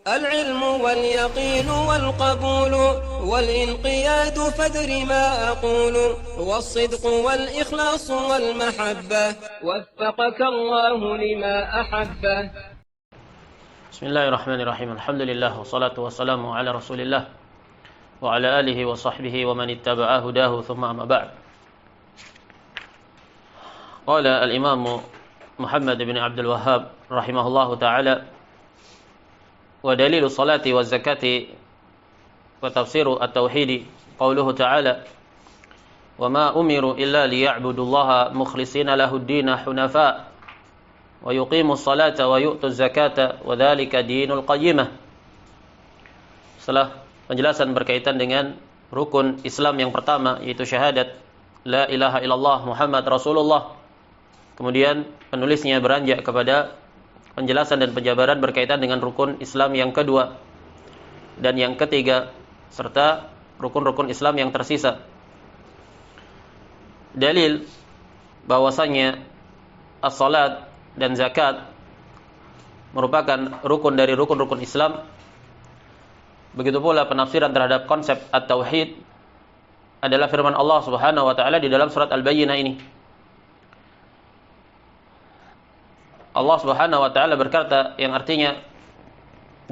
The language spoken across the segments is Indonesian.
العلم واليقين والقبول والانقياد فادر ما أقول والصدق والإخلاص والمحبة وفقك الله لما أحبه. بسم الله الرحمن الرحيم. الحمد لله والصلاة والسلام على رسول الله وعلى آله وصحبه ومن اتبع هداه ثم أما بعد. قال الإمام محمد بن عبد الوهاب رحمه الله تعالى: ودليل الصلاة والزكاة وتفسير التوحيد قوله تعالى: وما أمروا إلا ليعبدوا الله مخلصين له الدين حنفاء ويقيموا الصلاة ويؤتوا الزكاة وذلك دين القيمة. Setelah penjelasan berkaitan dengan rukun Islam yang pertama, yaitu syahadat la ilaha illallah Muhammad Rasulullah, kemudian penulisnya beranjak kepada penjelasan dan penjabaran berkaitan dengan rukun Islam yang kedua dan yang ketiga serta rukun-rukun Islam yang tersisa. Dalil bahwasanya as-salat dan zakat merupakan rukun dari rukun-rukun Islam. Begitu pula penafsiran terhadap konsep at-tauhid adalah firman Allah Subhanahu wa taala di dalam surat Al-Bayyinah ini. Allah Subhanahu wa taala berkata yang artinya,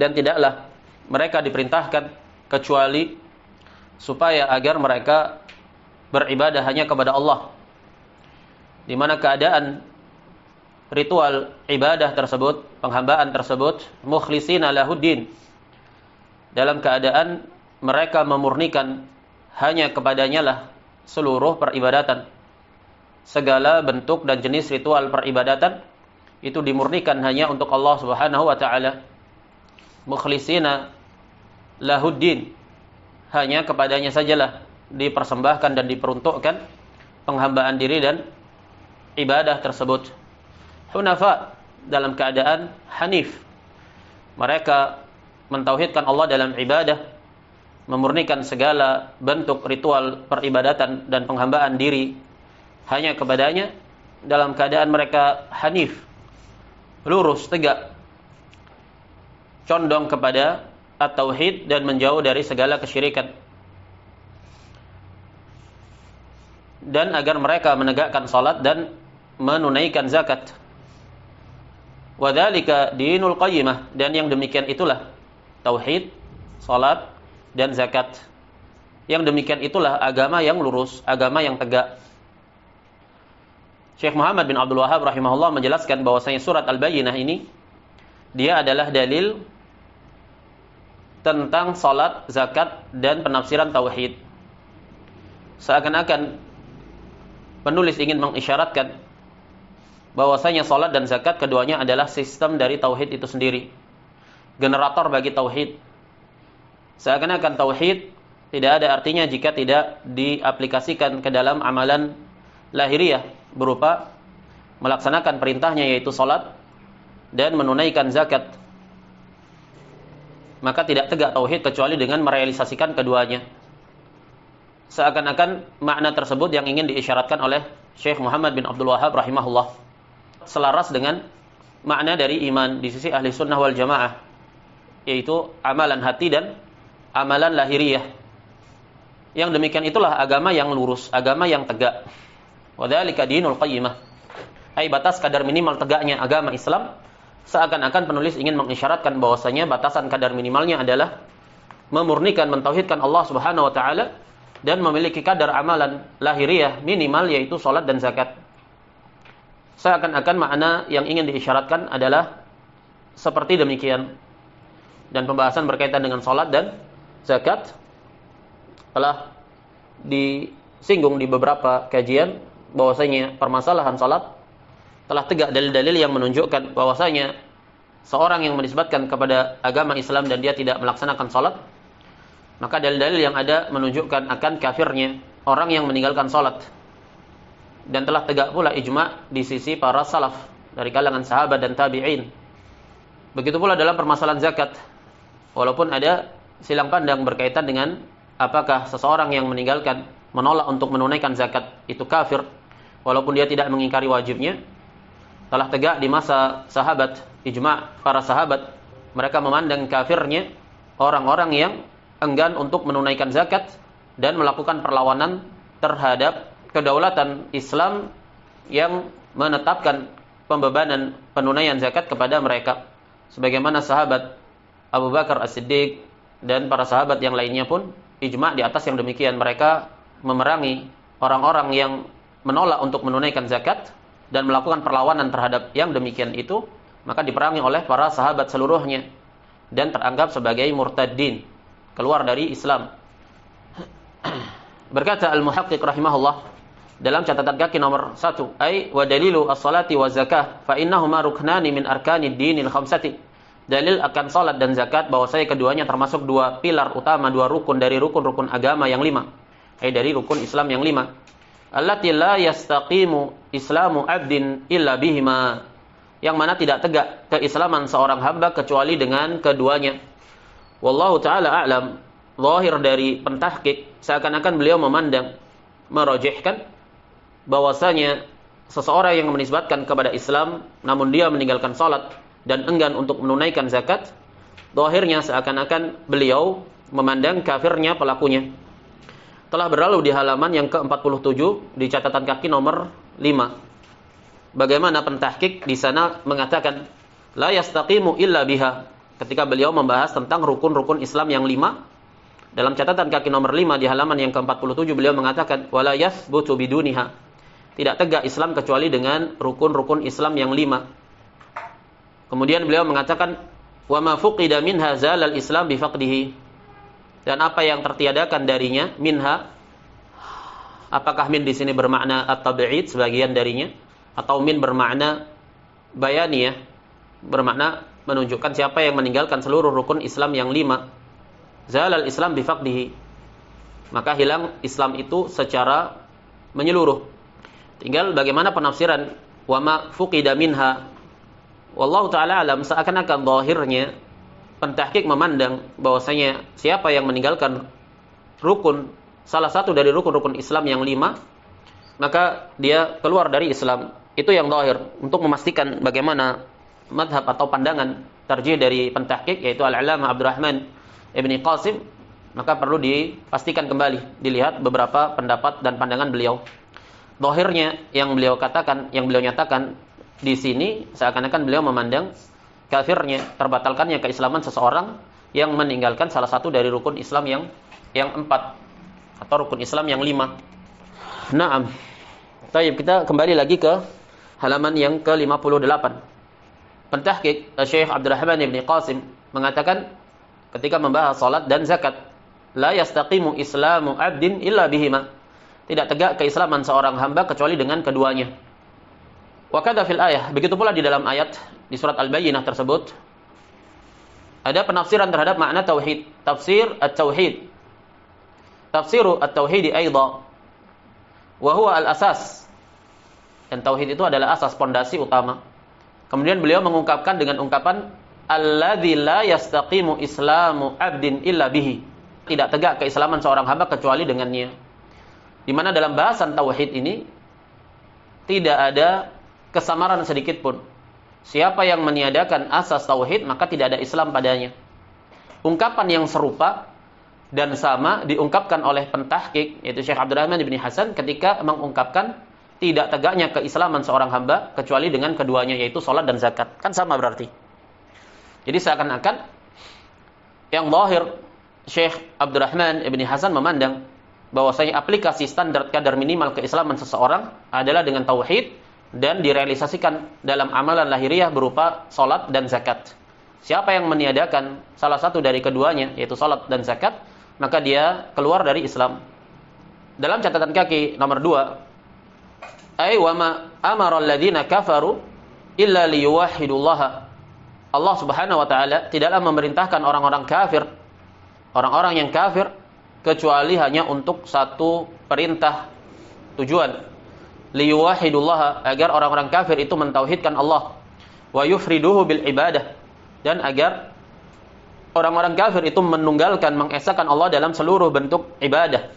dan tidaklah mereka diperintahkan kecuali supaya agar mereka beribadah hanya kepada Allah, di mana keadaan ritual ibadah tersebut, penghambaan tersebut, mukhlishina lahuddin, dalam keadaan mereka memurnikan hanya kepadanya lah seluruh peribadatan. Segala bentuk dan jenis ritual peribadatan itu dimurnikan hanya untuk Allah Subhanahu wa taala. Mukhlishina lahuddin, hanya kepadanya sajalah dipersembahkan dan diperuntukkan penghambaan diri dan ibadah tersebut. Hunafa, dalam keadaan hanif, mereka mentauhidkan Allah dalam ibadah, memurnikan segala bentuk ritual peribadatan dan penghambaan diri hanya kepadanya, dalam keadaan mereka hanif, lurus, tegak, condong kepada at-tauhid dan menjauh dari segala kesyirikan. Dan agar mereka menegakkan salat dan menunaikan zakat. Wadzalika dinul qayyimah, dan yang demikian itulah tauhid, salat dan zakat. Yang demikian itulah agama yang lurus, agama yang tegak. Syekh Muhammad bin Abdul Wahab rahimahullah menjelaskan bahwasanya surat Al-Bayyinah ini dia adalah dalil tentang salat, zakat dan penafsiran tauhid. Seakan-akan penulis ingin mengisyaratkan bahwasanya salat dan zakat keduanya adalah sistem dari tauhid itu sendiri, generator bagi tauhid. Seakan-akan tauhid tidak ada artinya jika tidak diaplikasikan ke dalam amalan lahiriah berupa melaksanakan perintahnya yaitu salat dan menunaikan zakat. Maka tidak tegak tauhid kecuali dengan merealisasikan keduanya. Seakan-akan makna tersebut yang ingin diisyaratkan oleh Syekh Muhammad bin Abdul Wahab rahimahullah selaras dengan makna dari iman di sisi ahli sunnah wal jamaah, yaitu amalan hati dan amalan lahiriah. Yang demikian itulah agama yang lurus, agama yang tegak. Wadzalika dinul qayyimah, ai batas kadar minimal tegaknya agama Islam. Seakan-akan penulis ingin mengisyaratkan bahwasanya batasan kadar minimalnya adalah memurnikan, mentauhidkan Allah Subhanahu wa taala dan memiliki kadar amalan lahiriah minimal yaitu salat dan zakat. Seakan-akan makna yang ingin diisyaratkan adalah seperti demikian. Dan pembahasan berkaitan dengan salat dan zakat telah disinggung di beberapa kajian bahwasanya permasalahan salat telah tegak dalil-dalil yang menunjukkan bahwasanya seorang yang menisbatkan kepada agama Islam dan dia tidak melaksanakan salat, maka dalil-dalil yang ada menunjukkan akan kafirnya orang yang meninggalkan salat. Dan telah tegak pula ijma' di sisi para salaf dari kalangan sahabat dan tabi'in. Begitu pula dalam permasalahan zakat, walaupun ada silang pandang berkaitan dengan apakah seseorang yang menolak untuk menunaikan zakat itu kafir walaupun dia tidak mengingkari wajibnya, telah tegak di masa sahabat, ijma' para sahabat mereka memandang kafirnya orang-orang yang enggan untuk menunaikan zakat dan melakukan perlawanan terhadap kedaulatan Islam yang menetapkan pembebanan penunaian zakat kepada mereka. Sebagaimana sahabat Abu Bakar As-Siddiq dan para sahabat yang lainnya pun ijma' di atas yang demikian. Mereka memerangi orang-orang yang menolak untuk menunaikan zakat dan melakukan perlawanan terhadap yang demikian itu, maka diperangi oleh para sahabat seluruhnya dan teranggap sebagai murtaddin, keluar dari Islam. Berkata Al-Muhaqqiq rahimahullah dalam catatan kaki nomor 1, ai wa dalilu as-salati wa zakah fa innahuma ruknani min arkanid dinil khamsati. Dalil akan salat dan zakat bahwasanya keduanya termasuk dua pilar utama, dua rukun dari rukun-rukun agama yang 5. Dari rukun Islam yang 5. Allati la yastaqimu islamu 'abdin illa bihima. Yang mana tidak tegak keislaman seorang hamba kecuali dengan keduanya. Wallahu taala a'lam. Zahir dari pentahqiq seakan-akan beliau memandang, merajihkan bahwasanya seseorang yang menisbatkan kepada Islam namun dia meninggalkan salat dan enggan untuk menunaikan zakat, zahirnya seakan-akan beliau memandang kafirnya pelakunya. Telah berlalu di halaman yang ke-47 di catatan kaki nomor 5. Bagaimana pentahqiq di sana mengatakan la yastaqimu illa biha ketika beliau membahas tentang rukun-rukun Islam yang 5. Dalam catatan kaki nomor 5 di halaman yang ke-47 beliau mengatakan wala yathbutu biduniha. Tidak tegak Islam kecuali dengan rukun-rukun Islam yang 5. Kemudian beliau mengatakan wa ma fuqida minha zalal Islam bi faqdihi. Dan apa yang tertiadakan darinya minha, apakah min di sini bermakna at-tab'id sebagian darinya atau min bermakna bayaniyah, bermakna menunjukkan siapa yang meninggalkan seluruh rukun Islam yang 5. Zalal Islam bi faqdihi. Maka hilang Islam itu secara menyeluruh. Tinggal bagaimana penafsiran wa ma fuqida minha. Wallahu taala alam, seakan-akan zahirnya pentahqiq memandang bahwasanya siapa yang meninggalkan rukun, salah satu dari rukun-rukun Islam yang 5, maka dia keluar dari Islam. Itu yang zahir. Untuk memastikan bagaimana madhab atau pandangan tarjih dari pentahqiq, yaitu Al-Allamah Abdurrahman Ibni Qasim, maka perlu dipastikan kembali, dilihat beberapa pendapat dan pandangan beliau. Zahirnya yang beliau katakan, yang beliau nyatakan di sini seakan-akan beliau memandang kafirnya, terbatalkannya keislaman seseorang yang meninggalkan salah satu dari rukun Islam yang 4 atau rukun Islam yang 5. Naam. Baik, kita kembali lagi ke halaman yang ke-58. Pentahqiq Syekh Abdurrahman Ibni Qasim mengatakan ketika membahas salat dan zakat, la yastaqimu islamu 'abdin illa bihima. Tidak tegak keislaman seorang hamba kecuali dengan keduanya. Wa kadza fil ayah, begitu pula di dalam ayat di surat Al-Bayyinah tersebut ada penafsiran terhadap makna tauhid, tafsir at-tauhid. Tafsiru at-tauhid aidha wa huwa al-asas. Dan tauhid itu adalah asas, pondasi utama. Kemudian beliau mengungkapkan dengan ungkapan alladzi la yastaqimu islamu 'abdin illa bihi. Tidak tegak keislaman seorang hamba kecuali dengannya. Di mana dalam bahasan tauhid ini tidak ada kesamaran sedikit pun. Siapa yang meniadakan asas tauhid, maka tidak ada Islam padanya. Ungkapan yang serupa dan sama diungkapkan oleh pentahqiq, yaitu Syekh Abdurrahman bin Hasan ketika mengungkapkan tidak tegaknya keislaman seorang hamba kecuali dengan keduanya, yaitu salat dan zakat. Kan sama berarti. Jadi seakan-akan yang zahir Syekh Abdurrahman bin Hasan memandang bahwasanya aplikasi standar kadar minimal keislaman seseorang adalah dengan tauhid dan direalisasikan dalam amalan lahiriah berupa salat dan zakat. Siapa yang meniadakan salah satu dari keduanya, yaitu salat dan zakat, maka dia keluar dari Islam. Dalam catatan kaki nomor 2, ay wa ma amara alladziina kafaru illa liyuwahhidullaha. Allah Subhanahu wa taala tidaklah memerintahkan orang-orang kafir, orang-orang yang kafir, kecuali hanya untuk satu perintah, tujuan, liyuwahhidullaha, agar orang-orang kafir itu mentauhidkan Allah, wa yufriduhu bil ibadah, dan agar orang-orang kafir itu menunggalkan, mengesahkan Allah dalam seluruh bentuk ibadah.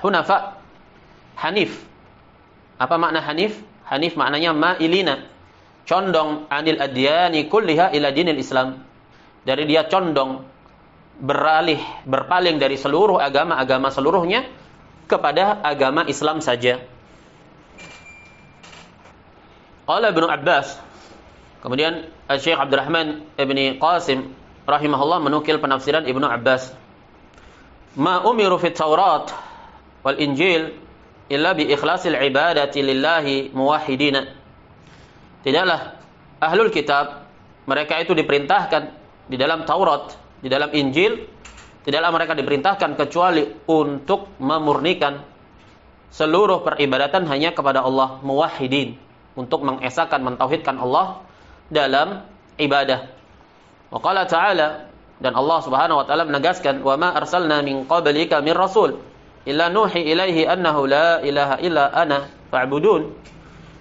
Hunafa, hanif. Apa makna hanif? Hanif maknanya ma'ilina, condong anil adyani kulliha ila dinil Islam, dari dia condong berpaling dari seluruh agama-agama seluruhnya kepada agama Islam saja. Qala Ibnu Abbas, kemudian Syekh Abdurrahman Ibni Qasim rahimahullah menukil penafsiran Ibnu Abbas, ma umiru fit Taurat wal Injil illa bi ikhlasil ibadati lillahi muwahhidina. Tidaklah ahlul kitab, mereka itu diperintahkan di dalam Taurat, di dalam Injil, tidaklah mereka diperintahkan kecuali untuk memurnikan seluruh peribadatan hanya kepada Allah, muwahhidin, untuk mengesahkan, mentauhidkan Allah dalam ibadah. Wa qala ta'ala, dan Allah Subhanahu wa taala menegaskan, wa ma arsalna min qablika min rasul illa nuhi ilaihi annahu la ilaha illa ana fa'budun.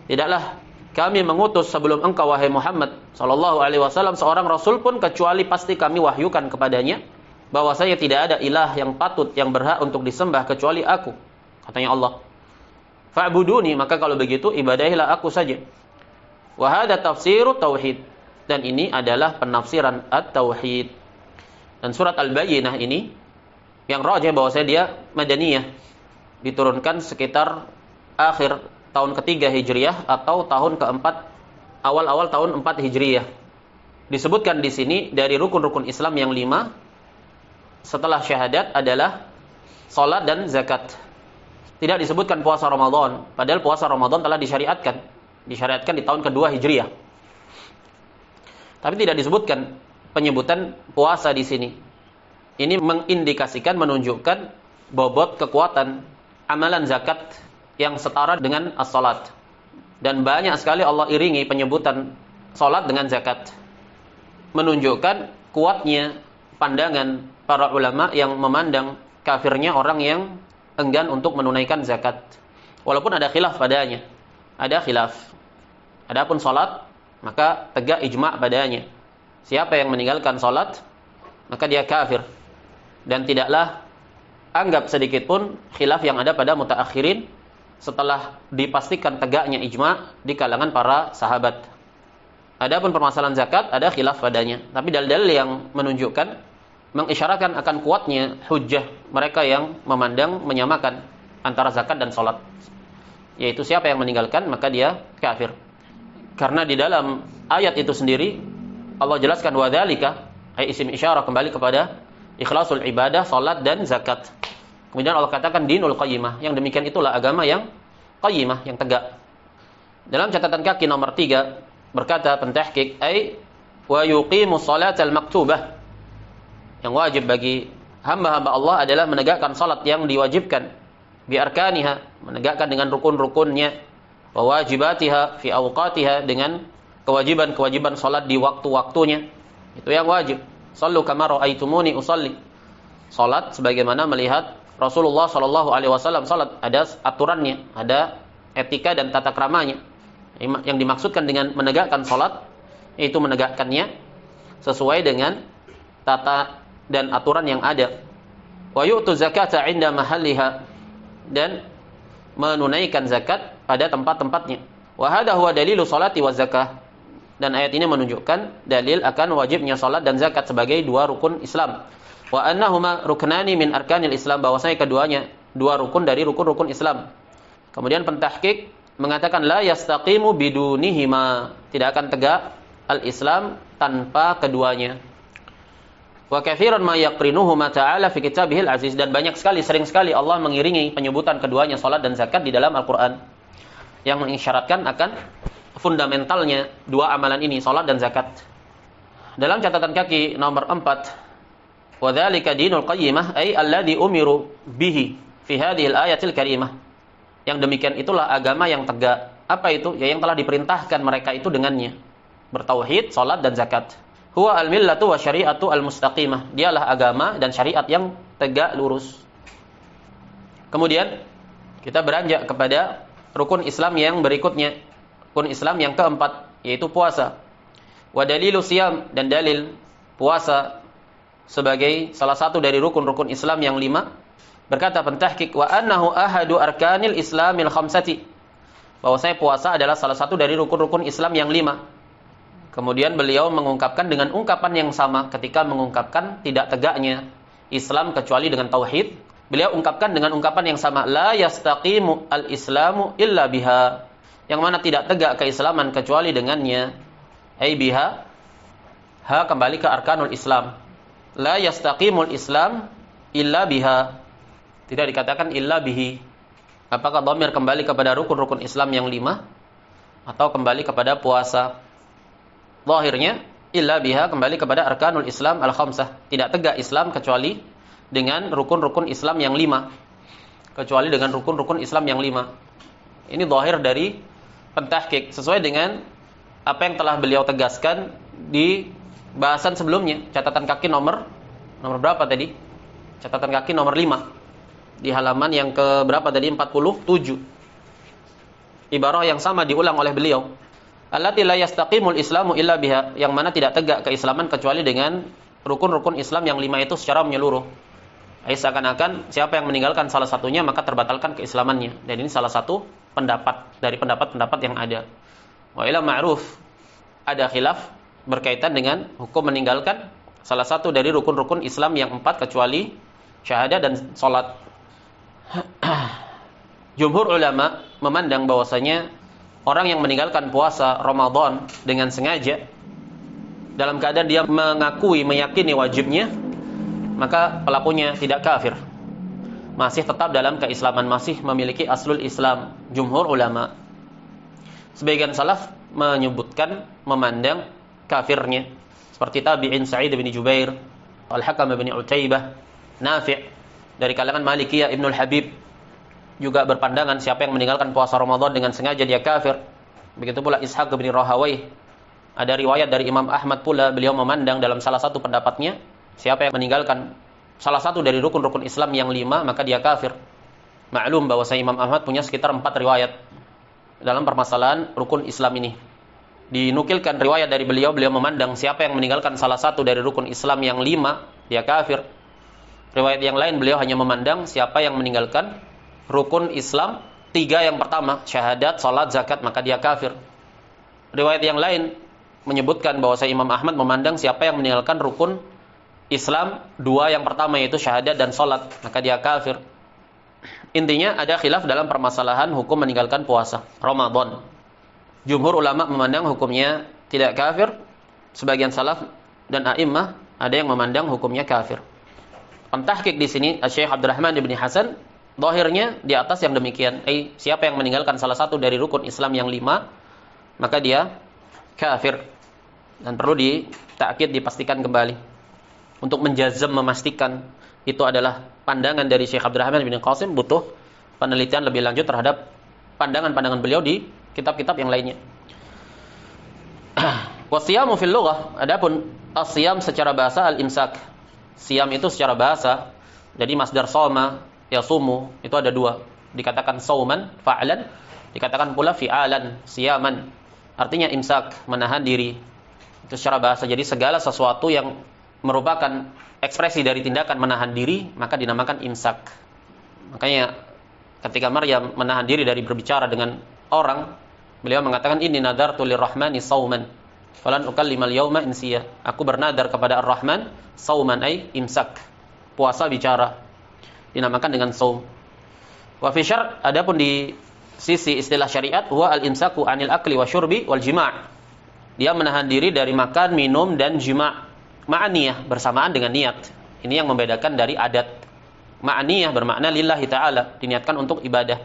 Tidaklah kami mengutus sebelum engkau wahai Muhammad sallallahu alaihi wasallam seorang rasul pun kecuali pasti kami wahyukan kepadanya bahwasanya tidak ada ilah yang patut, yang berhak untuk disembah kecuali aku, katanya Allah. Fa'buduni, maka kalau begitu ibadahilah aku saja. Wa hadza tafsirut tauhid, dan ini adalah penafsiran at-tauhid. Dan surat Al-Bayyinah ini yang rajih bahwasanya dia madaniyah, diturunkan sekitar akhir tahun ketiga Hijriyah atau tahun keempat, awal-awal tahun 4 Hijriyah. Disebutkan di sini dari rukun-rukun Islam yang 5 setelah syahadat adalah salat dan zakat. Tidak disebutkan puasa Ramadan, padahal puasa Ramadan telah disyariatkan di tahun kedua Hijriyah. Tapi tidak disebutkan penyebutan puasa di sini. Ini mengindikasikan, menunjukkan bobot kekuatan amalan zakat yang setara dengan as-salat. Dan banyak sekali Allah iringi penyebutan salat dengan zakat, menunjukkan kuatnya pandangan para ulama yang memandang kafirnya orang yang enggan untuk menunaikan zakat. Walaupun ada khilaf padanya. Ada khilaf. Adapun salat, maka tegak ijma' padanya. Siapa yang meninggalkan salat, maka dia kafir. Dan tidaklah anggap sedikit pun khilaf yang ada pada mutaakhirin setelah dipastikan tegaknya ijma' di kalangan para sahabat. Adapun permasalahan zakat, ada khilaf padanya. Tapi dalil-dalil yang menunjukkan, mengisyaratkan akan kuatnya hujjah mereka yang memandang, menyamakan antara zakat dan salat. Yaitu siapa yang meninggalkan, maka dia kafir. Karena di dalam ayat itu sendiri Allah jelaskan wadzalika, ay isim isyarah kembali kepada ikhlasul ibadah, salat dan zakat. Kemudian Allah katakan dinul qayyimah, yang demikian itulah agama yang qayyimah, yang tegak. Dalam catatan kaki nomor 3 berkata pentahqiq, ay wa yuqimus salatal maktubah, yang wajib bagi hamba-hamba Allah adalah menegakkan salat yang diwajibkan, bi arkaniha, menegakkan dengan rukun-rukunnya, wa wajibatiha fi awqatiha, dengan kewajiban-kewajiban salat di waktu-waktunya. Itu yang wajib. Sallu kama ra'aitumuni usalli. Salat sebagaimana melihat Rasulullah sallallahu alaihi wasallam salat, ada aturannya, ada etika dan tata kramanya. Yang dimaksudkan dengan menegakkan salat yaitu menegakkannya sesuai dengan tata dan aturan yang ada. Wa yu'tu zakata 'inda mahalliha, dan menunaikan zakat pada tempat-tempatnya. Wa hadha huwa dalilu salati wa zakah, dan ayat ini menunjukkan dalil akan wajibnya salat dan zakat sebagai dua rukun Islam. Wa annahuma ruknani min arkanil Islam, bahwasanya keduanya dua rukun dari rukun-rukun Islam. Kemudian pentahqiq mengatakan la yastaqimu bidunihima, tidak akan tegak al-Islam tanpa keduanya. Wa katsiran ma yaqrinuhuma ta'ala fi kitabihil aziz, dan banyak sekali, sering sekali Allah mengiringi penyebutan keduanya salat dan zakat di dalam Al-Qur'an yang mengisyaratkan akan fundamentalnya dua amalan ini, salat dan zakat. Dalam catatan kaki nomor 4, wa dzalika dinul qayyimah ay alladhi umiru bihi fi hadhil ayatil karimah, yang demikian itulah agama yang tegak. Apa itu? Ya, yang telah diperintahkan mereka itu dengannya, bertauhid, salat dan zakat. Huwa al-millatu wa syari'atu al-mustaqimah, dialah agama dan syariat yang tegak lurus. Kemudian kita beranjak kepada rukun Islam yang berikutnya, rukun Islam yang keempat, yaitu puasa. Wa dalilu siyam, dan dalil puasa sebagai salah satu dari rukun-rukun Islam yang 5. Berkata pentahqiq, wa annahu ahadu arkanil islamil khamsati, bahwasanya puasa adalah salah satu dari rukun-rukun Islam yang 5. Kemudian beliau mengungkapkan dengan ungkapan yang sama ketika mengungkapkan tidak tegaknya Islam kecuali dengan tauhid. Beliau ungkapkan dengan ungkapan yang sama, la yastaqimu al-islamu illa biha. Yang mana tidak tegak keislaman kecuali dengannya. Ai biha, ha kembali ke arkanul Islam. La yastaqimul Islam illa biha. Tidak dikatakan illa bihi. Apakah dhamir kembali kepada rukun-rukun Islam yang 5 atau kembali kepada puasa? Zahirnya illa biha kembali kepada arkanul Islam al-khamsah. Tidak tegak Islam kecuali dengan rukun-rukun Islam yang 5. Kecuali dengan rukun-rukun Islam yang 5. Ini zahir dari pentahqiq sesuai dengan apa yang telah beliau tegaskan di bahasan sebelumnya. Catatan kaki nomor berapa tadi? Catatan kaki nomor 5. Di halaman yang ke berapa tadi? 47. Ibarah yang sama diulang oleh beliau. Allati la yastaqimul islamu illa biha, yang mana tidak tegak keislaman kecuali dengan rukun-rukun Islam yang 5 itu secara menyeluruh. Seakan-akan siapa yang meninggalkan salah satunya maka terbatalkan keislamannya. Dan ini salah satu pendapat dari pendapat-pendapat yang ada. Wa ila ma'ruf, ada khilaf berkaitan dengan hukum meninggalkan salah satu dari rukun-rukun Islam yang 4 kecuali syahadat dan salat. Jumhur ulama memandang bahwasanya orang yang meninggalkan puasa Ramadan dengan sengaja dalam keadaan dia mengakui, meyakini wajibnya, maka pelakunya tidak kafir. Masih tetap dalam keislaman, masih memiliki aslul Islam. Jumhur ulama. Sebagian salaf menyebutkan, memandang kafirnya. Seperti tabi'in Sa'id bin Jubair, Al-Hakam bin Utaibah, Nafi' dari kalangan Malikiyah Ibnul Habib juga berpandangan siapa yang meninggalkan puasa Ramadan dengan sengaja dia kafir. Begitu pula Ishaq bin Rahawai. Ada riwayat dari Imam Ahmad pula, beliau memandang dalam salah satu pendapatnya, siapa yang meninggalkan salah satu dari rukun-rukun Islam yang 5 maka dia kafir. Maklum bahwa Imam Ahmad punya sekitar 4 riwayat dalam permasalahan rukun Islam ini. Dinukilkan riwayat dari beliau memandang siapa yang meninggalkan salah satu dari rukun Islam yang 5 dia kafir. Riwayat yang lain beliau hanya memandang siapa yang meninggalkan rukun Islam 3 yang pertama, syahadat, salat, zakat, maka dia kafir. Riwayat yang lain menyebutkan bahwa Imam Ahmad memandang siapa yang meninggalkan rukun Islam 2 yang pertama yaitu syahadat dan salat, maka dia kafir. Intinya ada khilaf dalam permasalahan hukum meninggalkan puasa Ramadan. Jumhur ulama memandang hukumnya tidak kafir. Sebagian salaf dan a'immah ada yang memandang hukumnya kafir. Pentahqiq di sini Syekh Abdurrahman bin Hasan, zahirnya di atas yang demikian. Siapa yang meninggalkan salah satu dari rukun Islam yang 5 maka dia kafir. Dan perlu ditakkid, dipastikan kembali. Untuk menjazam, memastikan itu adalah pandangan dari Syekh Abdurrahman bin Qasim, butuh penelitian lebih lanjut terhadap pandangan-pandangan beliau di kitab-kitab yang lainnya. Wasiyamu fil lughah, adapun as-siyam secara bahasa al-imsak. Siyam itu secara bahasa jadi masdar soma, yasumu, itu ada 2. Dikatakan sauman, fa'lan, dikatakan pula fi'alan, siyaman. Artinya imsak, menahan diri. Itu secara bahasa. Jadi segala sesuatu yang merupakan ekspresi dari tindakan menahan diri maka dinamakan imsak. Makanya ketika Maryam menahan diri dari berbicara dengan orang, beliau mengatakan inni nadartu lirrahmani sauman falan ukallimal yauma insiya. Aku bernadar kepada Ar-Rahman sauman ay imsak, puasa bicara, dinamakan dengan saum. Wa fi syar', adapun di sisi istilah syariat, huwa al-imsaku anil akli wa syurbi wal jima'. Dia menahan diri dari makan, minum dan jima'. Ma'aniyah, bersamaan dengan niat. Ini yang membedakan dari adat. Ma'aniyah bermakna lillahi ta'ala, diniatkan untuk ibadah.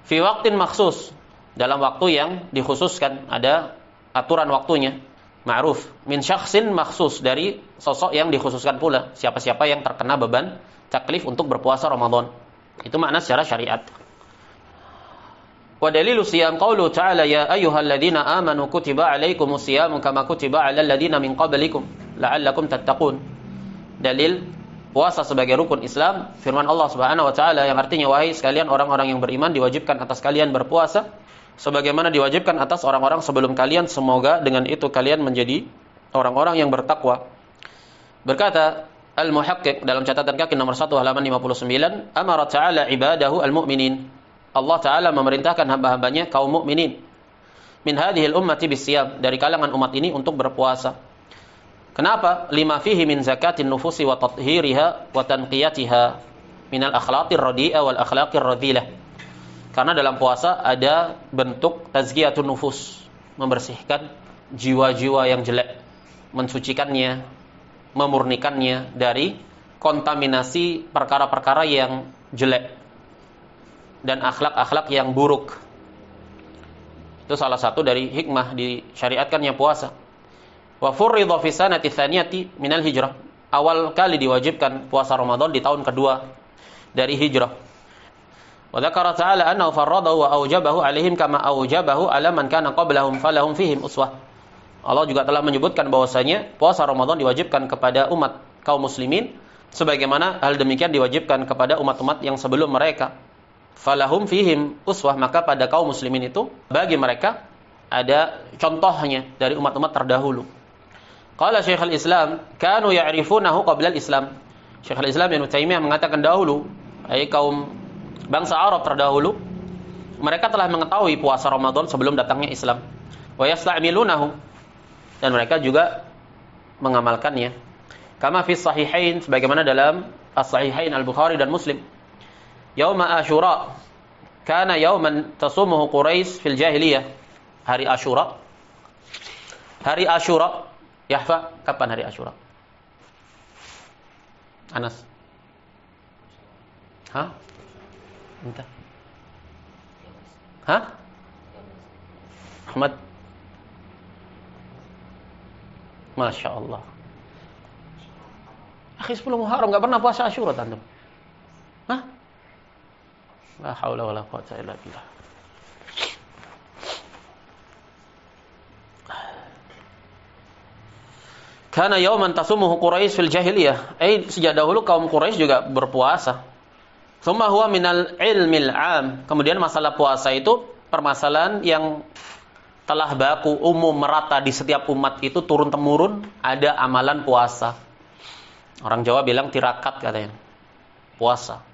Fi waqtin maksus, dalam waktu yang dikhususkan, ada aturan waktunya. Ma'ruf, min syakhsin maksus, dari sosok yang dikhususkan pula. Siapa-siapa yang terkena beban taklif untuk berpuasa Ramadan. Itu makna secara syariat. Wa dalilu siyam qaulu ta'ala ya ayyuhalladzina amanu kutiba alaikumus siyamu kama kutiba alal ladzina min qablikum la'allakum tattaqun. Dalil puasa sebagai rukun Islam, firman Allah Subhanahu wa taala yang artinya wahai sekalian orang-orang yang beriman diwajibkan atas kalian berpuasa sebagaimana diwajibkan atas orang-orang sebelum kalian, semoga dengan itu kalian menjadi orang-orang yang bertakwa. Berkata Al-Muhaqqiq dalam catatan kaki nomor 1 halaman 59, amara ta'ala ibadahu al-mu'minin. Allah Ta'ala memerintahkan hamba-hambanya kaum mukminin min hadhil ummati bisiyam, dari kalangan umat ini untuk berpuasa. Kenapa? Lima fihi min zakatin nufusi wa tathhiriha wa tanqiyatiha min al-akhlaqir radi'ah wal akhlaqir radhilah. Karena dalam puasa ada bentuk tazkiyatun nufus, membersihkan jiwa-jiwa yang jelek, mensucikannya, memurnikannya dari kontaminasi perkara-perkara yang jelek dan akhlak-akhlak yang buruk. Itu salah satu dari hikmah disyariatkannya puasa. Wa furridha fi sanati tsaniyati minal hijrah. Awal kali diwajibkan puasa Ramadan di tahun kedua dari hijrah. Wa dzakara ta'ala annahu farradahu wa aujabahu 'alaihim kama aujabahu 'ala man kana qablahum falahum fihim uswah. Allah juga telah menyebutkan bahwasanya puasa Ramadan diwajibkan kepada umat kaum muslimin sebagaimana hal demikian diwajibkan kepada umat-umat yang sebelum mereka. Falahum fihim uswah, maka pada kaum muslimin itu bagi mereka ada contohnya dari umat-umat terdahulu. Qala Syekhul Islam kanu ya'rifunahu qabla al-Islam. Syekhul Islam Ibnu Taimiyah mengatakan dahulu, kaum bangsa Arab terdahulu, mereka telah mengetahui puasa Ramadan sebelum datangnya Islam. Wa yasta'milunahu, dan mereka juga mengamalkannya. Kama fi sahihain, sebagaimana dalam as-sahihain Al-Bukhari dan Muslim. Yauma Asyura kana yauman tasumuhu Quraisy fil jahiliyah. Hari Asyura. Hari Asyura, Yahfa, kapan hari Asyura? Anas. Hah? Entah. Hah? Ahmad. Masya Allah. Akhi 10 Muharram enggak pernah puasa Asyura antum. Hah? La haula wala quwwata illa billah. Kana yauman tasumuhu Quraisy fil jahiliyah. Sejak dahulu kaum Quraisy juga berpuasa. Tsumma huwa minal ilmil 'am. Kemudian masalah puasa itu permasalahan yang telah baku umum merata di setiap umat itu turun temurun ada amalan puasa. Orang Jawa bilang tirakat katanya. Puasa.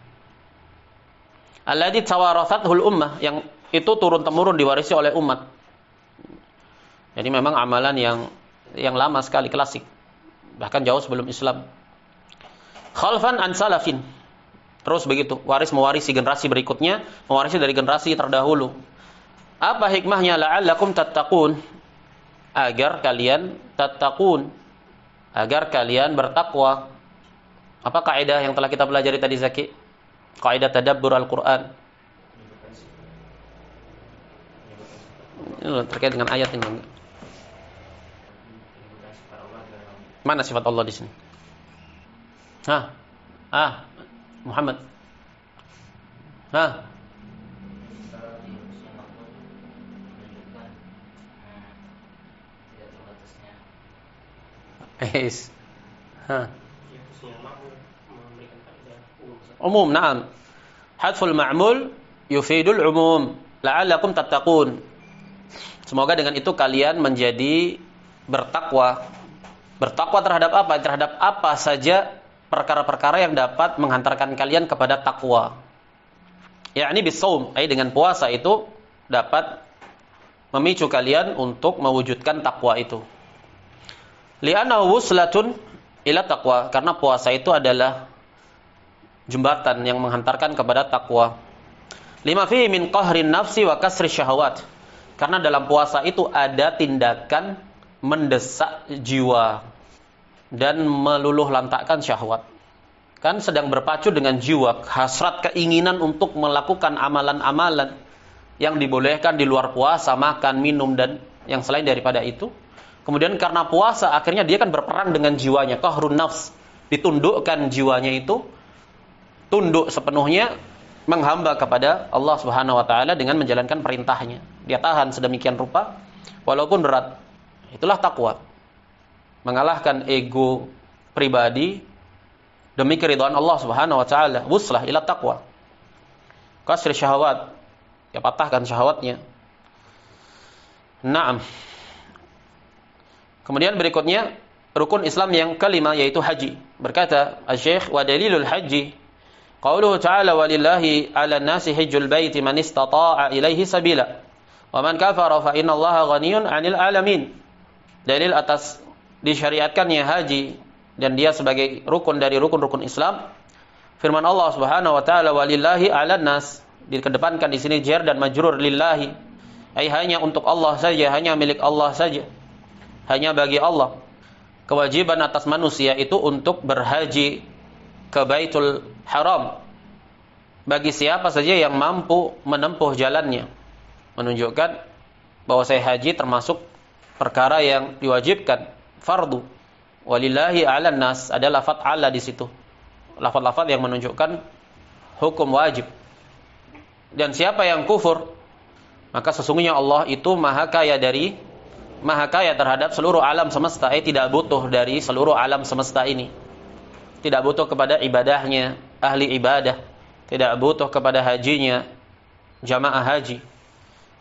Alladzi tawarathathul ummah, yang itu turun temurun diwarisi oleh umat. Jadi memang amalan yang lama sekali, klasik. Bahkan jauh sebelum Islam. Khalfan an salafin. Terus begitu, mewarisi generasi berikutnya, mewarisi dari generasi terdahulu. Apa hikmahnya? La'allakum tattaqun, agar kalian tattaqun, agar kalian bertakwa. Apa kaidah yang telah kita pelajari tadi Zaki? Kaidah tadabbur Al-Qur'an. Ini terkait dengan ayat ini. Mana sifat Allah di sini? Muhammad. Umum, na'am. Hadful ma'mul yufidul umum. La'allakum tattaqun. Semoga dengan itu kalian menjadi bertakwa. Bertakwa terhadap apa? Terhadap apa saja perkara-perkara yang dapat menghantarkan kalian kepada takwa. Yakni bisawm, dengan puasa itu dapat memicu kalian untuk mewujudkan takwa itu. Li'annahu wuslatun ila taqwa, karena puasa itu adalah jembatan yang menghantarkan kepada takwa. Lima fihi min qahrin nafsi wa kasri syahawat, karena dalam puasa itu ada tindakan mendesak jiwa dan meluluh lantakkan syahwat. Kan sedang berpacu dengan jiwa, hasrat keinginan untuk melakukan amalan-amalan yang dibolehkan di luar puasa, makan, minum, dan yang selain daripada itu. Kemudian karena puasa, akhirnya dia kan berperang dengan jiwanya, qahrun nafs, ditundukkan jiwanya itu, tunduk sepenuhnya, menghamba kepada Allah Subhanahu wa Ta'ala dengan menjalankan perintahnya. Dia tahan sedemikian rupa, walaupun berat. Itulah takwa. Mengalahkan ego pribadi demi keridhaan Allah Subhanahu wa Ta'ala. Wuslah ila taqwa. Kasri syahwat, ya patahkan syahwatnya. Naam. Kemudian berikutnya rukun Islam yang kelima yaitu haji. Berkata Asy-Syaikh, wa dalilul haji qauluhu ta'ala walillahi 'alan nasi hajjul baiti man istata'a ilaihi sabila. Wa man kafara fa innallaha ghaniyun 'anil 'alamin. Dalil atas disyariatkannya haji dan dia sebagai rukun dari rukun-rukun Islam. Firman Allah Subhanahu wa taala, walillahi 'alan nas, dikedepankan di sini jar dan majrur lillahi. Hanya untuk Allah saja, hanya milik Allah saja. Hanya bagi Allah. Kewajiban atas manusia itu untuk berhaji ke Baitul Haram. Bagi siapa saja yang mampu menempuh jalannya. Menunjukkan bahwa saya haji termasuk perkara yang diwajibkan, fardu. Walillahi 'alan nas, ada lafaz 'ala di situ. Lafaz-lafaz yang menunjukkan hukum wajib. Dan siapa yang kufur, maka sesungguhnya Allah itu maha kaya terhadap seluruh alam semesta. Tidak butuh dari seluruh alam semesta ini. Tidak butuh kepada ibadahnya ahli ibadah, tidak butuh kepada hajinya jamaah haji.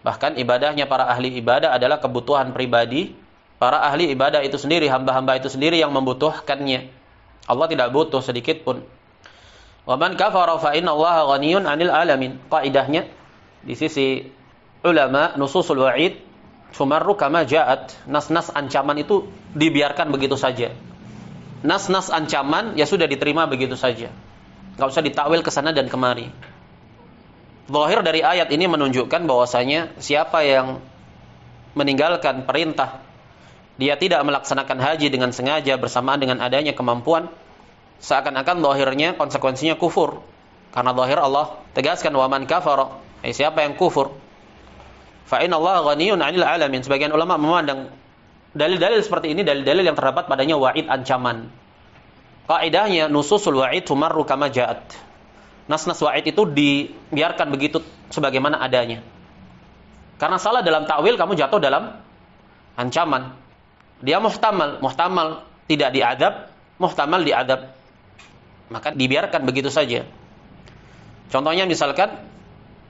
Bahkan ibadahnya para ahli ibadah adalah kebutuhan pribadi para ahli ibadah itu sendiri, hamba-hamba itu sendiri yang membutuhkannya. Allah tidak butuh sedikit pun. Wa man kafara fa innallaha ghaniyun 'anil 'alamin. Kaidahnya di sisi ulama, nususul wa'id sumarru kama ja'at. Nas-nas ancaman itu dibiarkan begitu saja. Nas-nas ancaman ya sudah diterima begitu saja. Enggak usah ditakwil ke sana dan kemari. Zahir dari ayat ini menunjukkan bahwasanya siapa yang meninggalkan perintah, dia tidak melaksanakan haji dengan sengaja bersamaan dengan adanya kemampuan, seakan-akan zahirnya konsekuensinya kufur. Karena zahir Allah tegaskan wa man kafara, siapa yang kufur, fa innallaha ghaniyun 'anil 'alamin. Sebagian ulama memandang dalil-dalil seperti ini dalil-dalil yang terdapat padanya wa'id, ancaman. Kaidahnya nususul wa'id tumarru kama ja'at. Nas-nas wa'id itu dibiarkan begitu sebagaimana adanya. Karena salah dalam takwil, kamu jatuh dalam ancaman. Dia muhtamal tidak diadab, muhtamal diadab. Maka dibiarkan begitu saja. Contohnya misalkan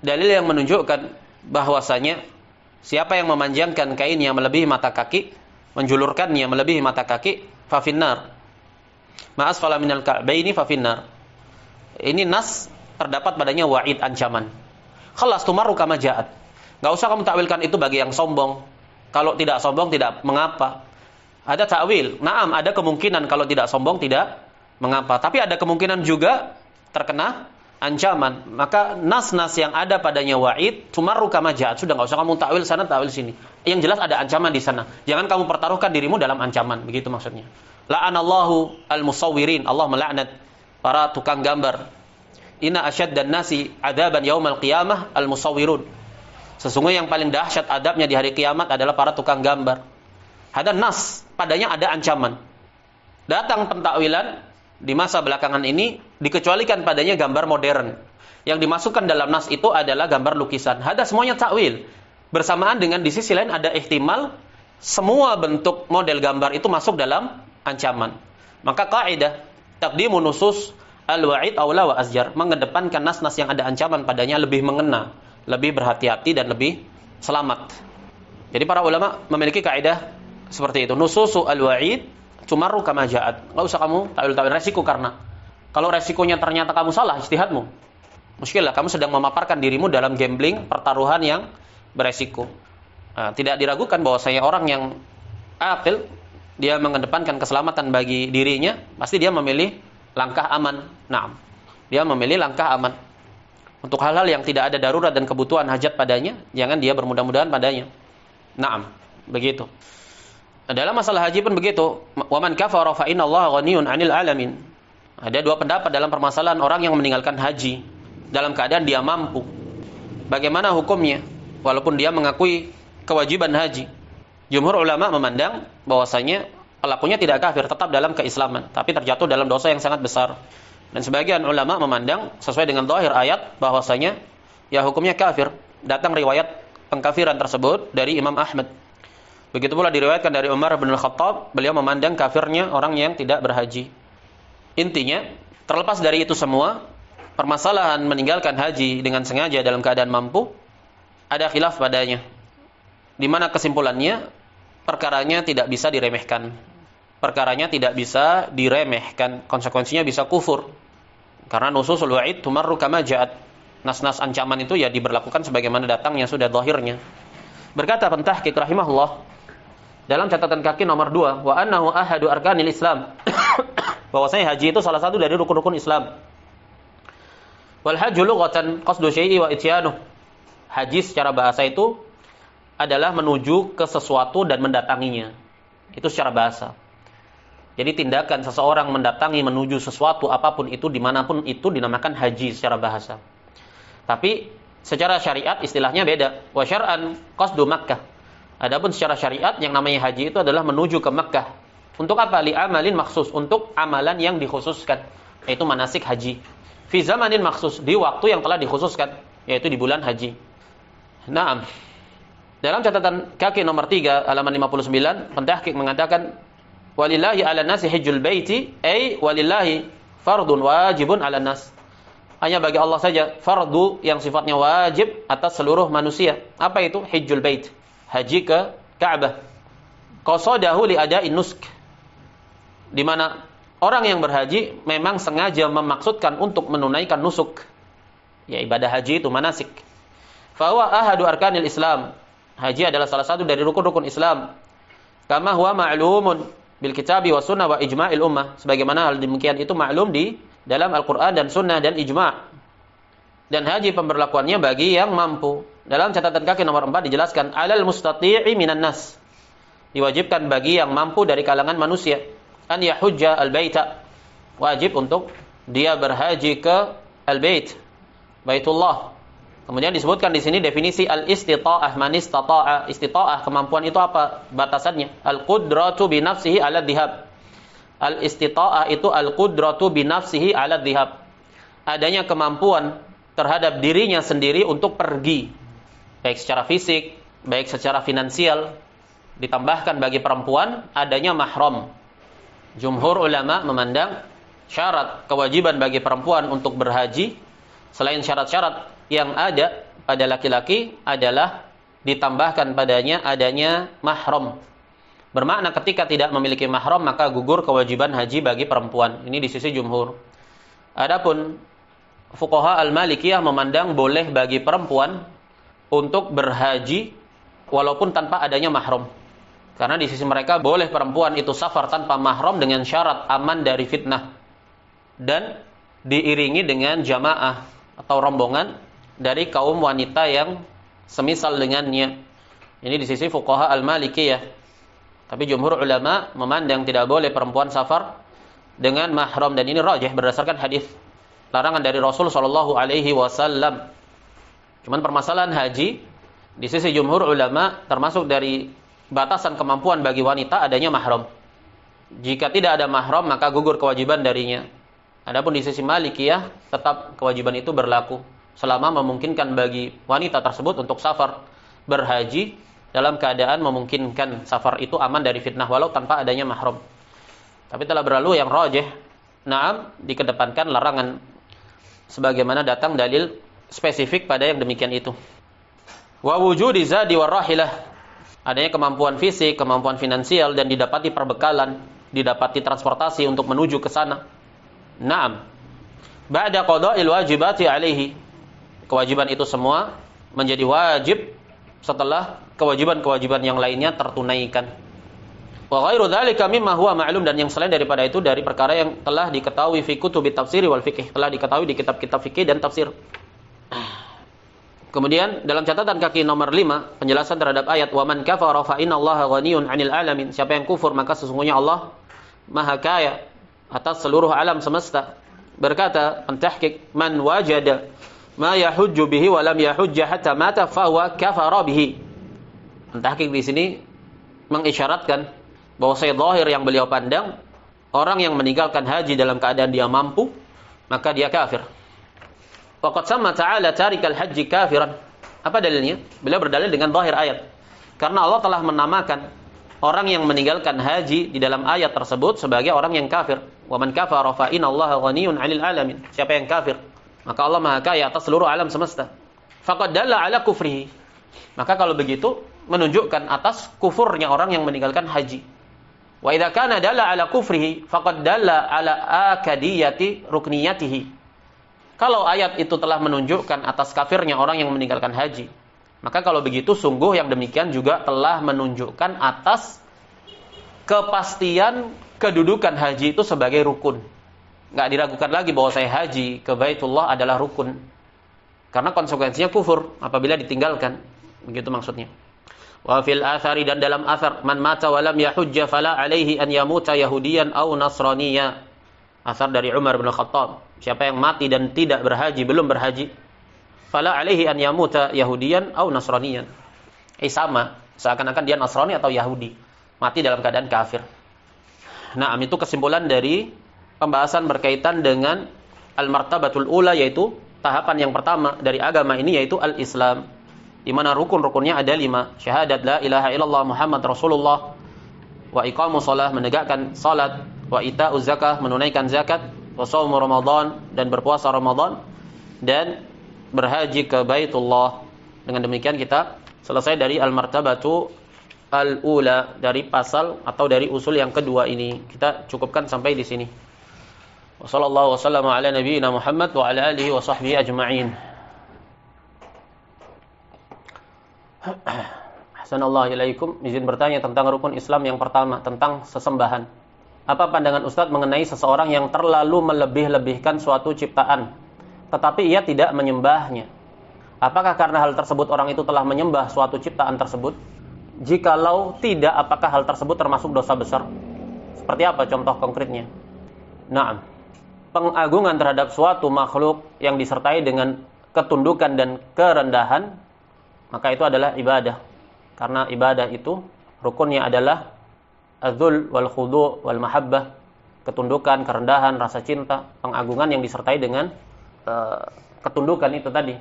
dalil yang menunjukkan bahwasanya siapa yang memanjangkan kainnya melebihi mata kaki, menjulurkannya melebihi mata kaki, fa finnar. Ma asfala minal ka'baini fa finnar. Ini nas terdapat padanya wa'id, ancaman. Khalas tumarru kama ja'at. Enggak usah kamu takwilkan itu bagi yang sombong. Kalau tidak sombong tidak mengapa. Ada takwil. Naam, ada kemungkinan kalau tidak sombong tidak mengapa. Tapi ada kemungkinan juga terkena ancaman. Maka nas-nas yang ada padanya wa'id tumarru kama ja'at. Sudah enggak usah kamu takwil sana, takwil sini. Yang jelas ada ancaman di sana. Jangan kamu pertaruhkan dirimu dalam ancaman. Begitu maksudnya. La'anallahu al-musawwirin. Allah melaknat para tukang gambar. Inna asyaddan nasi adaban yaumal qiyamah al-musawwirun. Sesungguhnya yang paling dahsyat adabnya di hari kiamat adalah para tukang gambar. Ada nas, padanya ada ancaman. Datang pentakwilan di masa belakangan ini dikecualikan padanya gambar modern. Yang dimasukkan dalam nas itu adalah gambar lukisan. Ada semuanya takwil. Bersamaan dengan di sisi lain ada ihtimal semua bentuk model gambar itu masuk dalam ancaman. Maka kaidah taqdimu nusus al-wa'id aula wa azjar, mengedepankan nas-nas yang ada ancaman padanya lebih mengena, lebih berhati-hati dan lebih selamat. Jadi para ulama memiliki kaidah seperti itu. Nususu al-wa'id tumarru kama ja'at. Enggak usah kamu takwil-takwil resiko, karena kalau resikonya ternyata kamu salah ijtihadmu, muskil lah, kamu sedang memaparkan dirimu dalam gambling, pertaruhan yang beresiko. Tidak diragukan bahwasanya orang yang akil, dia mengedepankan keselamatan bagi dirinya, pasti dia memilih langkah aman. Naam. Dia memilih langkah aman. Untuk hal-hal yang tidak ada darurat dan kebutuhan hajat padanya, jangan dia bermudah-mudahan padanya. Naam. Begitu. Dalam masalah haji pun begitu. Wa man kafara fa innallaha ghaniyun 'anil 'alamin. Ada dua pendapat dalam permasalahan orang yang meninggalkan haji dalam keadaan dia mampu. Bagaimana hukumnya? Walaupun dia mengakui kewajiban haji. Jumhur ulama memandang bahwasanya pelakunya tidak kafir, tetap dalam keislaman, tapi terjatuh dalam dosa yang sangat besar. Dan sebagian ulama memandang sesuai dengan zahir ayat bahwasanya ya hukumnya kafir. Datang riwayat pengkafiran tersebut dari Imam Ahmad. Begitu pula diriwayatkan dari Umar bin Al-Khattab, beliau memandang kafirnya orang yang tidak berhaji. Intinya, terlepas dari itu semua, permasalahan meninggalkan haji dengan sengaja dalam keadaan mampu, ada khilaf padanya. Di mana kesimpulannya, perkaranya tidak bisa diremehkan. Perkaranya tidak bisa diremehkan. Konsekuensinya bisa kufur. Karena nususul wa'id tumarru kama ja'at. Nas-nas ancaman itu ya diberlakukan sebagaimana datangnya sudah zahirnya. Berkata pentahqiq rahimahullah dalam catatan kaki nomor 2, wa annahu ahadu arkanil Islam. Bahwasanya haji itu salah satu dari rukun-rukun Islam. Wal hajju lughatan qasdu syai'i wa ityanuh. Haji secara bahasa itu adalah menuju ke sesuatu dan mendatanginya. Itu secara bahasa. Jadi tindakan seseorang mendatangi menuju sesuatu apapun itu dimanapun itu dinamakan haji secara bahasa. Tapi secara syariat istilahnya beda. Wa syar'an qasdu Makkah. Adapun secara syariat yang namanya haji itu adalah menuju ke Makkah. Untuk apa? Li amalin maksus, untuk amalan yang dikhususkan, yaitu manasik haji. Fi zamanin maksus, di waktu yang telah dikhususkan, yaitu di bulan haji. Naam. Dalam catatan kaki nomor 3 halaman 59, pentahqiq mengatakan walillahi 'alan nasi hajjul baiti, ay walillahi fardun wajibun 'alan nas. Hanya bagi Allah saja fardu yang sifatnya wajib atas seluruh manusia. Apa itu? Hajjul bait. Haji ke Ka'bah. Qasadahu li ada'in nusk. Di mana orang yang berhaji memang sengaja memaksudkan untuk menunaikan nusuk. Ya, ibadah haji itu manasik. Fa huwa ahadu arkanil Islam. Haji adalah salah satu dari rukun-rukun Islam. Kama huwa ma'lumun bil kitabi wa sunnah wa ijma'il ummah. Sebagaimana hal demikian itu maklum di dalam Al-Qur'an dan sunnah dan ijma'. Dan haji pemberlakuannya bagi yang mampu. Dalam catatan kaki nomor 4 dijelaskan alal mustati'i minan nas. Diwajibkan bagi yang mampu dari kalangan manusia an yahujja al-baita. Wajib untuk dia berhaji ke al-bait, Baitullah. Kemudian disebutkan di sini definisi al-istita'ah, man istata'a. Istita'ah, kemampuan itu apa batasannya? Al-qudratu bi nafsihi 'ala dhihab. Al-istita'ah itu al-qudratu bi nafsihi 'ala dhihab. Adanya kemampuan terhadap dirinya sendiri untuk pergi, baik secara fisik, baik secara finansial. Ditambahkan bagi perempuan adanya mahram. Jumhur ulama memandang syarat kewajiban bagi perempuan untuk berhaji selain syarat-syarat yang ada pada laki-laki adalah ditambahkan padanya adanya mahram. Bermakna ketika tidak memiliki mahram maka gugur kewajiban haji bagi perempuan. Ini di sisi jumhur. Adapun fuqaha al-Malikiyah memandang boleh bagi perempuan untuk berhaji walaupun tanpa adanya mahram. Karena di sisi mereka boleh perempuan itu safar tanpa mahram dengan syarat aman dari fitnah dan diiringi dengan jamaah atau rombongan dari kaum wanita yang semisal dengannya. Ini di sisi fuqaha al-Malikiyah. Tapi jumhur ulama memandang tidak boleh perempuan safar dengan mahram, dan ini rajih berdasarkan hadis larangan dari Rasul sallallahu alaihi wasallam. Cuman permasalahan haji di sisi jumhur ulama termasuk dari batasan kemampuan bagi wanita adanya mahram. Jika tidak ada mahram maka gugur kewajiban darinya. Adapun di sisi Malikiyah tetap kewajiban itu berlaku selama memungkinkan bagi wanita tersebut untuk safar berhaji dalam keadaan memungkinkan safar itu aman dari fitnah walau tanpa adanya mahram. Tapi telah berlalu yang rajih, na'am, dikedepankan larangan sebagaimana datang dalil spesifik pada yang demikian itu. Wa wujudi zadi warahilah. Adanya kemampuan fisik, kemampuan finansial, dan didapati perbekalan, didapati transportasi untuk menuju ke sana. Naam. Ba'da qada'il wajibati alaihi. Kewajiban itu semua menjadi wajib setelah kewajiban-kewajiban yang lainnya tertunaikan. Wa ghairu dzalika mimma huwa ma'lum, dan yang selain daripada itu dari perkara yang telah diketahui fi kutubit tafsir wal fiqh, telah diketahui di kitab-kitab fikih dan tafsir. Kemudian dalam catatan kaki nomor 5 penjelasan terhadap ayat wa man kafara fa innallaha ghaniyun 'anil 'alamin. Siapa yang kufur maka sesungguhnya Allah Maha Kaya atas seluruh alam semesta. Berkata pentahqiq man wajada ma yahujju bihi wa lam yahujja hatta mata fa huwa kafara bihi. Pentahqiq di sini mengisyaratkan bahwa zahir yang beliau pandang orang yang meninggalkan haji dalam keadaan dia mampu maka dia kafir. Waqad sama ta'ala tarikal haji kafiran. Apa dalilnya? Beliau berdalil dengan zahir ayat. Karena Allah telah menamakan orang yang meninggalkan haji di dalam ayat tersebut sebagai orang yang kafir. Wa man kafara fa innallaha ghaniyun 'anil 'alamin. Siapa yang kafir, maka Allah Maha Kaya atas seluruh alam semesta. Faqad dalla 'ala kufrihi. Maka kalau begitu menunjukkan atas kufurnya orang yang meninggalkan haji. Wa idza kana dalla 'ala kufrihi faqad dalla 'ala akadiyati rukniyatihi. Kalau ayat itu telah menunjukkan atas kafirnya orang yang meninggalkan haji, Maka kalau begitu sungguh yang demikian juga telah menunjukkan atas kepastian kedudukan haji itu sebagai rukun. Nggak diragukan lagi bahwa saya haji ke Baitullah adalah rukun. Karena konsekuensinya kufur apabila ditinggalkan. Begitu maksudnya. Wa fil athari, dan dalam athar, man mata wa lam yahujja fala alaihi an yamuta yahudiyan aw nasraniya. Athar dari Umar bin Khattab. Siapa yang mati dan tidak berhaji, belum berhaji, fala alaihi an yamuta yahudiyan aw nasraniyan. Sama, seakan-akan dia Nasrani atau Yahudi, mati dalam keadaan kafir. Nah, itu kesimpulan dari pembahasan berkaitan dengan al-martabatul ula, yaitu tahapan yang pertama dari agama ini, yaitu al-Islam, di mana rukun-rukunnya ada 5. Syahadat la ilaha illallah Muhammad Rasulullah, wa iqamus shalah, menegakkan salat, wa ita'uz zakah, menunaikan zakat, wa shaum Ramadan, dan berpuasa Ramadan, dan berhaji ke Baitullah. Dengan demikian kita selesai dari al-martabatu al-ula, dari pasal atau dari usul yang kedua ini. Kita cukupkan sampai di sini. Wassallallahu wasallam ala nabiyyina Muhammad wa ala alihi wa sahbihi ajma'in. Ahsanallahu ilaikum. Izin bertanya tentang rukun Islam yang pertama, tentang sesembahan. Apa pandangan Ustadz mengenai seseorang yang terlalu melebih-lebihkan suatu ciptaan, tetapi ia tidak menyembahnya? Apakah karena hal tersebut orang itu telah menyembah suatu ciptaan tersebut? Jikalau tidak, apakah hal tersebut termasuk dosa besar? Seperti apa contoh konkretnya? Naam. Pengagungan terhadap suatu makhluk yang disertai dengan ketundukan dan kerendahan, maka itu adalah ibadah. Karena ibadah itu rukunnya adalah az-dzul wal khudu' wal mahabbah, ketundukan, kerendahan, rasa cinta, pengagungan yang disertai dengan ketundukan itu tadi.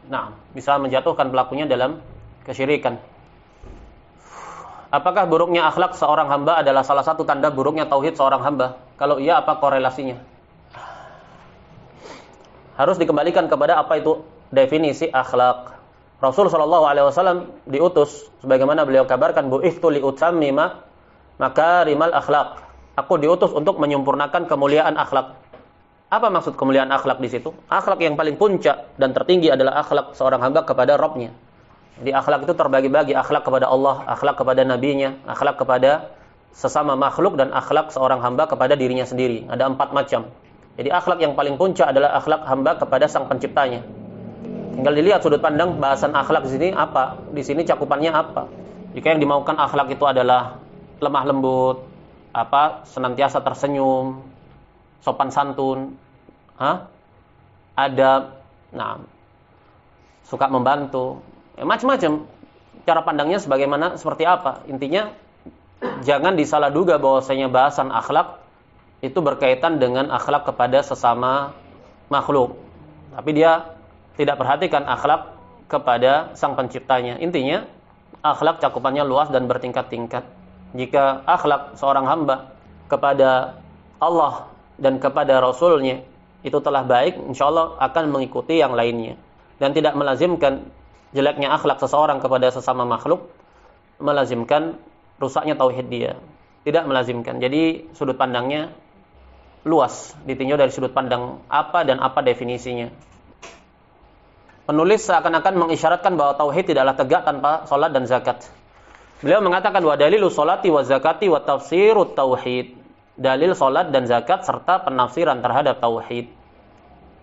Nah, bisa menjatuhkan pelakunya dalam kesyirikan. Apakah buruknya akhlak seorang hamba adalah salah satu tanda buruknya tauhid seorang hamba? Kalau iya, apa korelasinya? Harus dikembalikan kepada apa itu definisi akhlak. Rasul SAW diutus, sebagaimana beliau kabarkan, bu'ithtu li'utammima makarimal akhlak. Aku diutus untuk menyempurnakan kemuliaan akhlak. Apa maksud kemuliaan akhlak di situ? Akhlak yang paling puncak dan tertinggi adalah akhlak seorang hamba kepada Rabb-nya. Jadi akhlak itu terbagi-bagi, akhlak kepada Allah, akhlak kepada nabinya, akhlak kepada sesama makhluk, dan akhlak seorang hamba kepada dirinya sendiri. Ada 4 macam. Jadi akhlak yang paling puncak adalah akhlak hamba kepada sang penciptanya. Tinggal dilihat sudut pandang bahasan akhlak di sini apa, di sini cakupannya apa. Jika yang dimaukan akhlak itu adalah lemah lembut, senantiasa tersenyum, sopan santun, adab, suka membantu, macam-macam. Cara pandangnya sebagaimana, seperti apa. Intinya jangan disalah duga bahwasanya bahasan akhlak itu berkaitan dengan akhlak kepada sesama makhluk, tapi dia tidak perhatikan akhlak kepada sang penciptanya. Intinya akhlak cakupannya luas dan bertingkat-tingkat. Jika akhlak seorang hamba kepada Allah dan kepada Rasulnya itu telah baik, insya Allah akan mengikuti yang lainnya. Dan tidak melazimkan jeleknya akhlak seseorang kepada sesama makhluk melazimkan rusaknya tauhid dia. Tidak melazimkan. Jadi sudut pandangnya luas, ditinjau dari sudut pandang apa dan apa definisinya. Penulis seakan-akan mengisyaratkan bahwa tauhid tidaklah tegak tanpa salat dan zakat. Beliau mengatakan wa dalilu salati wa zakati wa tafsirut tauhid. Dalil salat dan zakat serta penafsiran terhadap tauhid.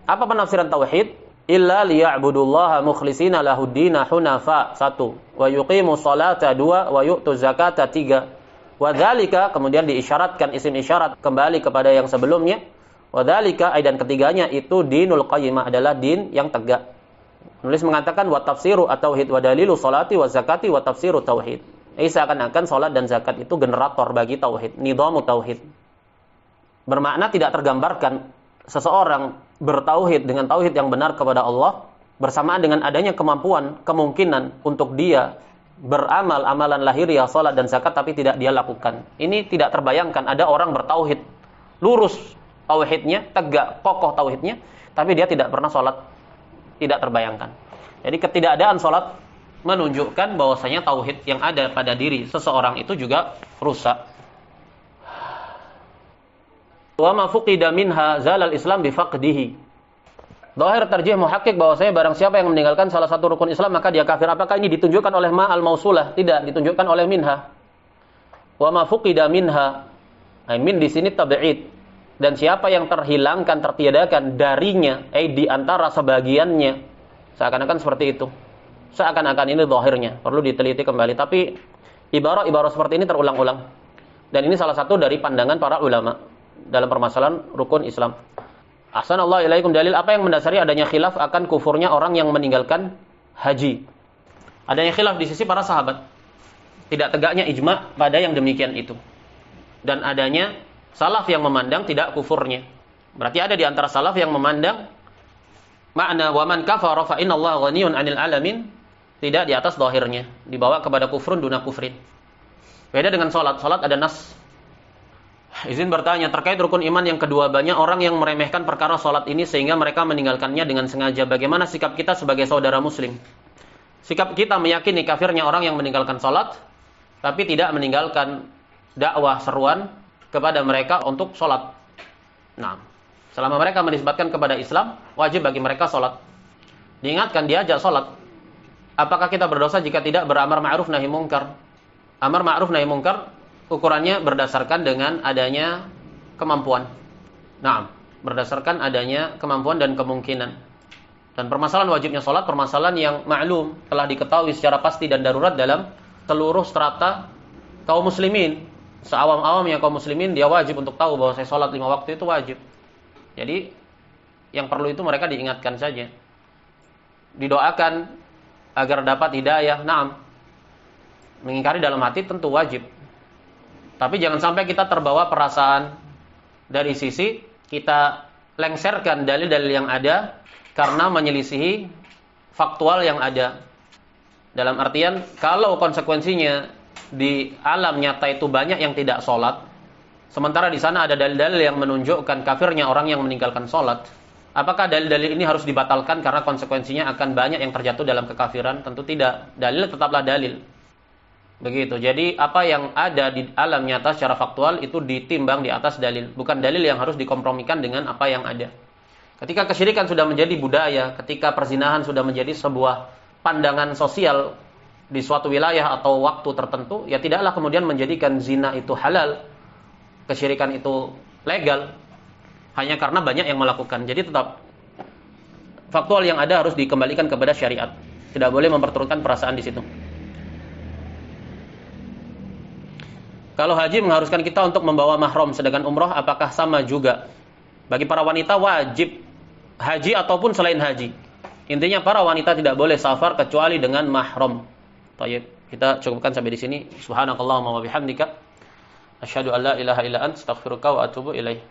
Apa penafsiran tauhid? Illa liya'budullaha mukhlishina lahuddina hunafa 1, wa yuqimus salata 2, wa yu'tuz zakata 3. Wa dzalika, kemudian diisyaratkan isim isyarat kembali kepada yang sebelumnya. Wa dzalika, dan ketiganya itu dinul qayyimah, adalah din yang tegak. Nulis mengatakan wa tafsiru at-tauhid wa dalilu salati wa zakati wa tafsiru tauhid. Ini seakan-akan salat dan zakat itu generator bagi tauhid, nidhamu tauhid. Bermakna tidak tergambarkan seseorang bertauhid dengan tauhid yang benar kepada Allah bersamaan dengan adanya kemampuan, kemungkinan untuk dia beramal amalan lahiriah salat dan zakat tapi tidak dia lakukan. Ini tidak terbayangkan ada orang bertauhid, lurus tauhidnya, tegak kokoh tauhidnya, tapi dia tidak pernah salat. Tidak terbayangkan. Jadi ketidakadaan salat menunjukkan bahwasanya tauhid yang ada pada diri seseorang itu juga rusak. Wa ma fuqida minha zalal Islam bifaqdihi. Zahir tarjih muhakkik bahwasanya barang siapa yang meninggalkan salah satu rukun Islam maka dia kafir. Apakah ini ditunjukkan oleh ma al-mausulah? Tidak, ditunjukkan oleh minha. Wa ma fuqida minha. Min di sini tab'id. Dan siapa yang terhilangkan, tertiadakan darinya, di antara sebagiannya. Seakan-akan seperti itu. Seakan-akan ini zahirnya, perlu diteliti kembali. Tapi ibarat seperti ini terulang-ulang. Dan ini salah satu dari pandangan para ulama dalam permasalahan rukun Islam. Ahsanallahu ilaikum, dalil apa yang mendasari adanya khilaf akan kufurnya orang yang meninggalkan haji? Adanya khilaf di sisi para sahabat. Tidak tegaknya ijma pada yang demikian itu. Dan adanya salaf yang memandang tidak kufurnya. Berarti ada di antara salaf yang memandang makna wa man kafara fa innallaha ghaniyun 'anil 'alamin tidak di atas zahirnya, dibawa kepada kufrun duna kufrin. Beda dengan salat. Salat ada nas. Izin bertanya terkait rukun iman yang kedua, banyak orang yang meremehkan perkara salat ini sehingga mereka meninggalkannya dengan sengaja. Bagaimana sikap kita sebagai saudara muslim? Sikap kita meyakini kafirnya orang yang meninggalkan salat tapi tidak meninggalkan dakwah seruan kepada mereka untuk sholat. Nah, selama mereka menisbatkan kepada Islam, wajib bagi mereka sholat. Diingatkan, diajak sholat. Apakah kita berdosa jika tidak beramar ma'ruf nahi mungkar? Amar ma'ruf nahi mungkar ukurannya berdasarkan dengan adanya kemampuan. Nah, berdasarkan adanya kemampuan dan kemungkinan. Dan permasalahan wajibnya sholat, permasalahan yang maklum, telah diketahui secara pasti dan darurat dalam seluruh strata kaum muslimin. Seawam-awamnya kaum muslimin, dia wajib untuk tahu bahwa saya sholat 5 waktu itu wajib. Jadi yang perlu itu mereka diingatkan saja, didoakan agar dapat hidayah. Naam, mengingkari dalam hati tentu wajib, tapi jangan sampai kita terbawa perasaan dari sisi kita lengserkan dalil-dalil yang ada karena menyelisihi faktual yang ada. Dalam artian, kalau konsekuensinya di alam nyata itu banyak yang tidak sholat, sementara di sana ada dalil-dalil yang menunjukkan kafirnya orang yang meninggalkan sholat, apakah dalil-dalil ini harus dibatalkan karena konsekuensinya akan banyak yang terjatuh dalam kekafiran? Tentu tidak. Dalil tetaplah dalil. Begitu. Jadi apa yang ada di alam nyata secara faktual itu ditimbang di atas dalil, bukan dalil yang harus dikompromikan dengan apa yang ada. Ketika kesyirikan sudah menjadi budaya, ketika perzinahan sudah menjadi sebuah pandangan sosial di suatu wilayah atau waktu tertentu, ya tidaklah kemudian menjadikan zina itu halal, kesyirikan itu legal, hanya karena banyak yang melakukan. Jadi tetap faktual yang ada harus dikembalikan kepada syariat. Tidak boleh memperturutkan perasaan di situ. Kalau haji mengharuskan kita untuk membawa mahram, sedangkan umroh apakah sama juga? Bagi para wanita wajib haji ataupun selain haji. Intinya para wanita tidak boleh safar kecuali dengan mahram. Baik, kita cukupkan sampai di sini. Subhanakallahumma wa bihamdika asyhadu an la ilaha illa anta astaghfiruka wa atubu ilaik.